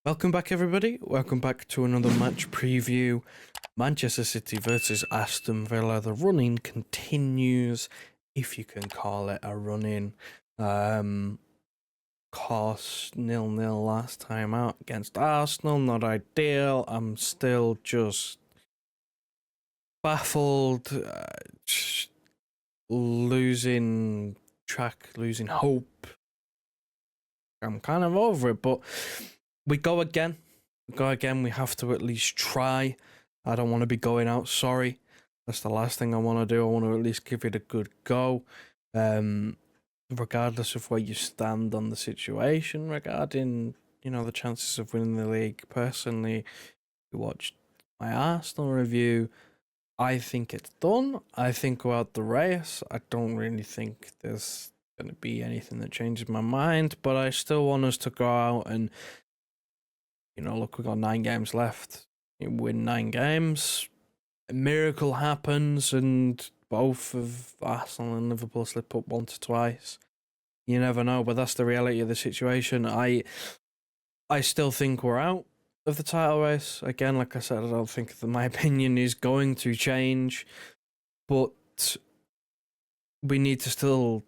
Welcome back, everybody. Welcome back to another match preview. Manchester City versus Aston Villa. The run-in continues, if you can call it a run-in. Course 0-0 last time out against Arsenal. Not ideal. I'm still just baffled, losing track, losing hope. I'm kind of over it, but we go again. We have to at least try. I don't want to be going out sorry. That's the last thing I want to do. I want to at least give it a good go. Regardless of where you stand on the situation regarding, the chances of winning the league. Personally, you watched my Arsenal review. I think it's done. I think we're out the race. I don't really think there's going to be anything that changes my mind, but I still want us to go out and, look, we've got 9 games left. You win 9 games, a miracle happens, and both of Arsenal and Liverpool slip up once or twice. You never know, but that's the reality of the situation. I still think we're out of the title race. Again, like I said, I don't think that my opinion is going to change, but we need to still,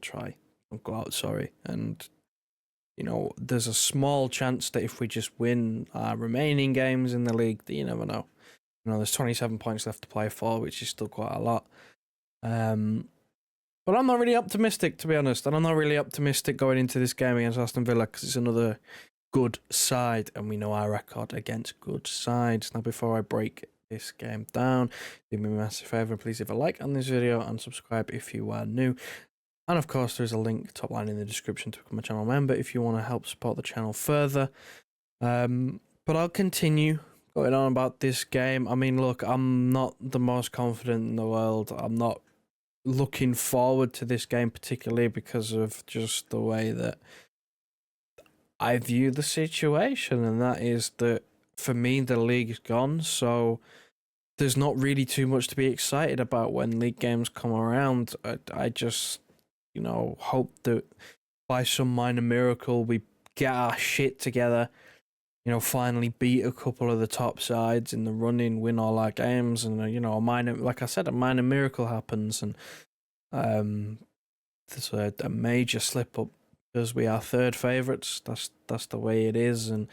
try. Don't go out sorry. And, there's a small chance that if we just win our remaining games in the league, that you never know. There's 27 points left to play for, which is still quite a lot. But I'm not really optimistic, to be honest. And I'm not really optimistic going into this game against Aston Villa because it's another good side, and we know our record against good sides. Now, before I break this game down, do me a massive favour, please leave a like on this video and subscribe if you are new. And of course, there's a link top line in the description to become a channel member if you want to help support the channel further. But I'll continue going on about this game. I mean, look, I'm not the most confident in the world. I'm not looking forward to this game particularly because of just the way that I view the situation, and that is that for me the league's gone, so there's not really too much to be excited about when league games come around. I just hope that by some minor miracle we get our shit together, finally beat a couple of the top sides in the running, win all our games, and a minor, like I said, a minor miracle happens, and there's a major slip up because we are third favourites. That's the way it is, and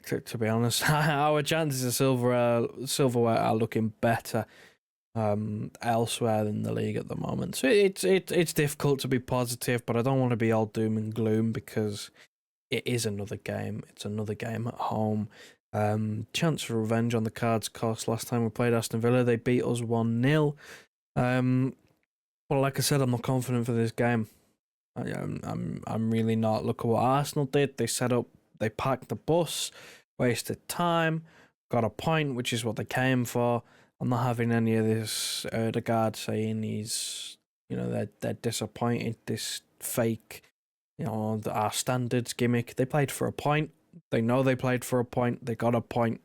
to be honest, our chances of silverware are looking better elsewhere in the league at the moment. So it's difficult to be positive, but I don't want to be all doom and gloom because it is another game. It's another game at home. Chance for revenge on the cards. Course last time we played Aston Villa, they beat us 1-0. Well, like I said, I'm not confident for this game. I'm really not. Look at what Arsenal did. They packed the bus, wasted time, got a point, which is what they came for. I'm not having any of this Odegaard saying he's, they're disappointed, this fake, our standards gimmick. They played for a point. They know they played for a point. They got a point.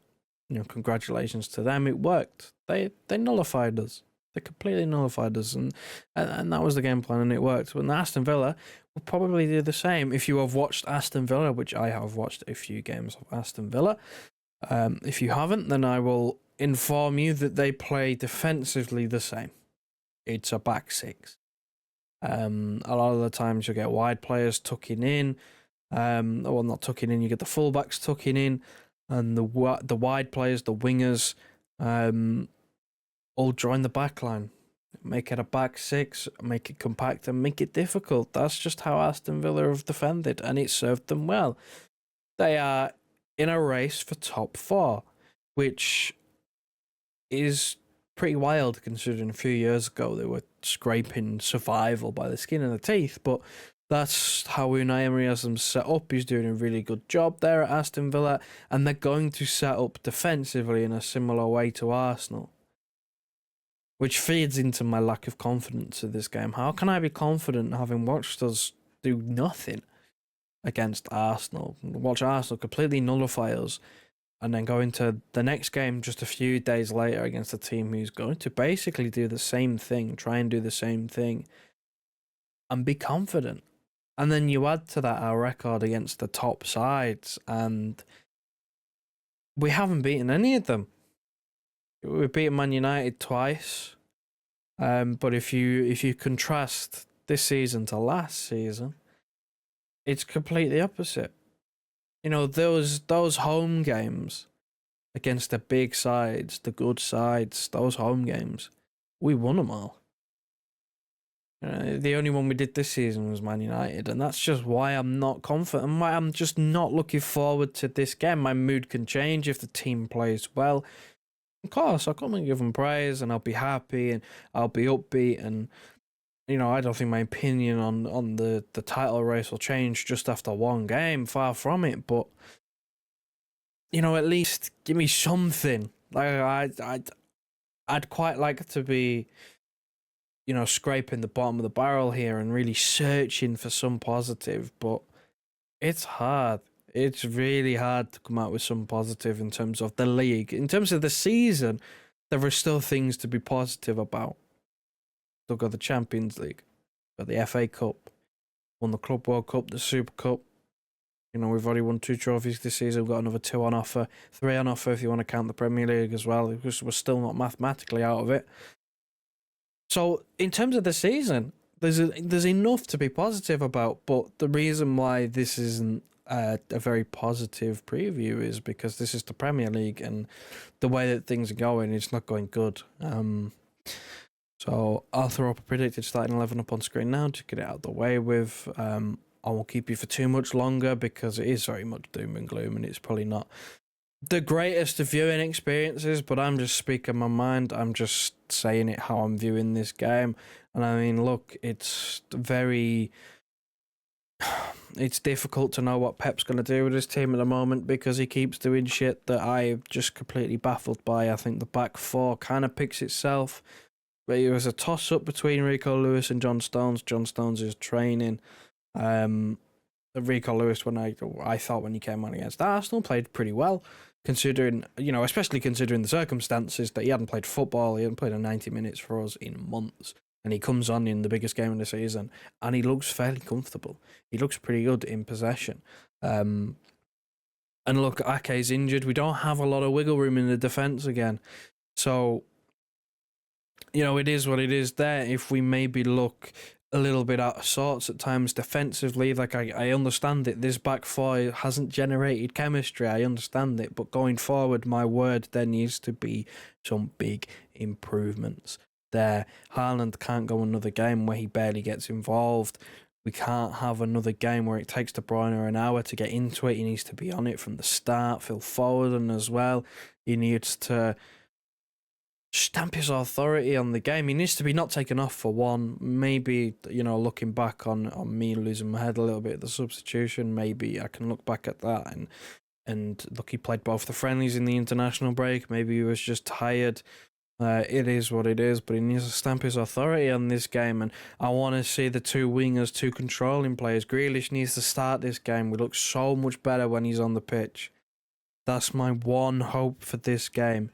Congratulations to them. It worked. They nullified us. They completely nullified us, and that was the game plan, and it worked. But Aston Villa will probably do the same. If you have watched Aston Villa, which I have watched a few games of Aston Villa, if you haven't, then I will inform you that they play defensively the same. It's a back six. A lot of the times you get wide players tucking in, well, not tucking in. You get the fullbacks tucking in, and the wide players, the wingers, all join the back line. Make it a back six, make it compact, and make it difficult. That's just how Aston Villa have defended, and it served them well. They are in a race for top 4, which is pretty wild considering a few years ago they were scraping survival by the skin of the teeth, but that's how Unai Emery has them set up. He's doing a really good job there at Aston Villa, and they're going to set up defensively in a similar way to Arsenal, which feeds into my lack of confidence in this game. How can I be confident having watched us do nothing against Arsenal? Watch Arsenal completely nullify us, and then go into the next game just a few days later against a team who's going to basically do the same thing, try and do the same thing, and be confident. And then you add to that our record against the top sides, and we haven't beaten any of them. We've beaten Man United twice. But if you contrast this season to last season, it's completely opposite. You know, those home games against the big sides, the good sides, those home games, we won them all. The only one we did this season was Man United, and that's just why I'm not confident, why I'm just not looking forward to this game. My mood can change if the team plays well. Of course, I'll come and give them praise, and I'll be happy, and I'll be upbeat, and I don't think my opinion on the title race will change just after one game. Far from it, but at least give me something. Like I'd quite like to be, scraping the bottom of the barrel here and really searching for some positive, but it's hard. It's really hard to come out with some positive in terms of the league. In terms of the season, there are still things to be positive about. Still got the Champions League, got the FA Cup, won the Club World Cup, the Super Cup. We've already won 2 trophies this season. We've got another 2 on offer, 3 on offer if you want to count the Premier League as well, because we're still not mathematically out of it. So in terms of the season, there's enough to be positive about, but the reason why this isn't a very positive preview is because this is the Premier League, and the way that things are going, it's not going good. So I'll throw up a predicted starting 11 up on screen now to get it out of the way with. I won't keep you for too much longer because it is very much doom and gloom, and it's probably not the greatest of viewing experiences, but I'm just speaking my mind. I'm just saying it how I'm viewing this game. And I mean, look, it's difficult to know what Pep's going to do with his team at the moment because he keeps doing shit that I'm just completely baffled by. I think the back four kind of picks itself. But it was a toss-up between Rico Lewis and John Stones. John Stones is training. Rico Lewis, when I thought when he came on against Arsenal, played pretty well, considering, especially considering the circumstances that he hadn't played football. He hadn't played 90 minutes for us in months. And he comes on in the biggest game of the season, and he looks fairly comfortable. He looks pretty good in possession. And look, Ake's injured. We don't have a lot of wiggle room in the defence again. So, it is what it is there. If we maybe look a little bit out of sorts at times defensively, like I understand it. This back four hasn't generated chemistry. I understand it. But going forward, my word, there needs to be some big improvements there. Haaland can't go another game where he barely gets involved. We can't have another game where it takes De Bruyne an hour to get into it. He needs to be on it from the start. Phil Foden as well. He needs to stamp his authority on the game. He needs to be not taken off for one. Maybe, looking back on me losing my head a little bit at the substitution, maybe I can look back at that and look, he played both the friendlies in the international break. Maybe he was just tired. It is what it is, but he needs to stamp his authority on this game, and I want to see the 2 wingers, 2 controlling players. Grealish needs to start this game. We look so much better when he's on the pitch. That's my one hope for this game,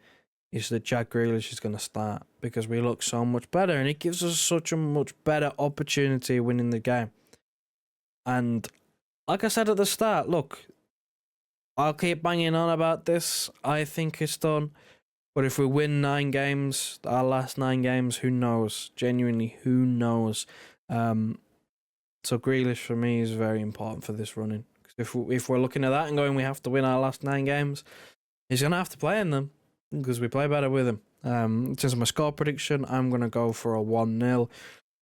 is that Jack Grealish is going to start, because we look so much better, and it gives us such a much better opportunity of winning the game. And like I said at the start, look, I'll keep banging on about this. I think it's done. But if we win 9 games, our last 9 games, who knows? Genuinely, who knows? So Grealish for me is very important for this running. If we're looking at that and going, we have to win our last 9 games, he's going to have to play in them, because we play better with him. In terms of my score prediction, I'm going to go for a 1-0.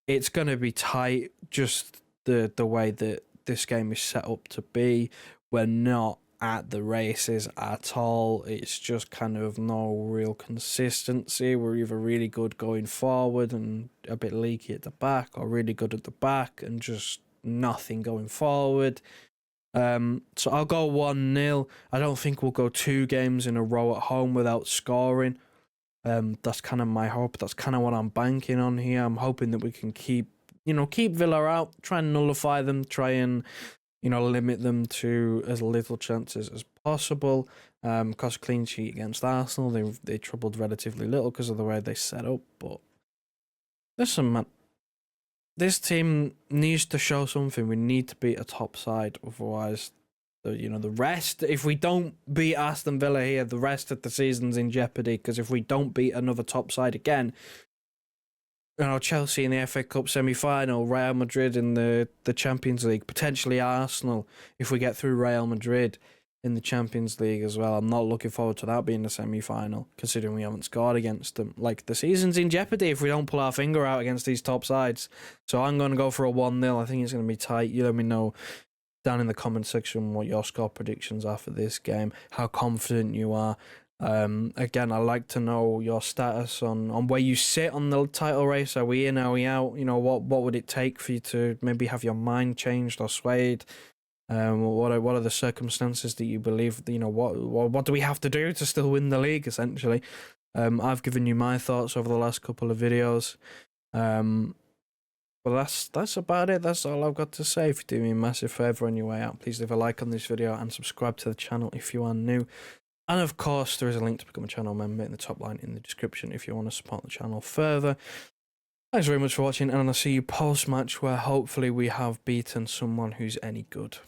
It's going to be tight, just the way that this game is set up to be. We're not at the races at all. It's just kind of no real consistency. We're either really good going forward and a bit leaky at the back, or really good at the back and just nothing going forward. So I'll go 1-0. I don't think we'll go 2 games in a row at home without scoring. That's kind of my hope. That's kind of what I'm banking on here. I'm hoping that we can keep Villa out, try and nullify them, try and limit them to as little chances as possible. Because clean sheet against Arsenal, they troubled relatively little because of the way they set up. But listen, man, this team needs to show something. We need to beat a top side, otherwise, the rest. If we don't beat Aston Villa here, the rest of the season's in jeopardy. Because if we don't beat another top side again, Chelsea in the FA Cup semi-final, Real Madrid in the Champions League, potentially Arsenal if we get through Real Madrid in the Champions League as well. I'm not looking forward to that being the semi-final, considering we haven't scored against them. Like, the season's in jeopardy if we don't pull our finger out against these top sides. So I'm going to go for a 1-0. I think it's going to be tight. You let me know down in the comment section what your score predictions are for this game, how confident you are. Again, I'd like to know your status on where you sit on the title race. Are we in? Are we out? What would it take for you to maybe have your mind changed or swayed? What are the circumstances that you believe? What do we have to do to still win the league? Essentially, I've given you my thoughts over the last couple of videos. Well, that's about it. That's all I've got to say. If you do me a massive favour on your way out, please leave a like on this video and subscribe to the channel if you are new. And of course, there is a link to become a channel member in the top line in the description if you want to support the channel further. Thanks very much for watching, and I'll see you post-match where hopefully we have beaten someone who's any good.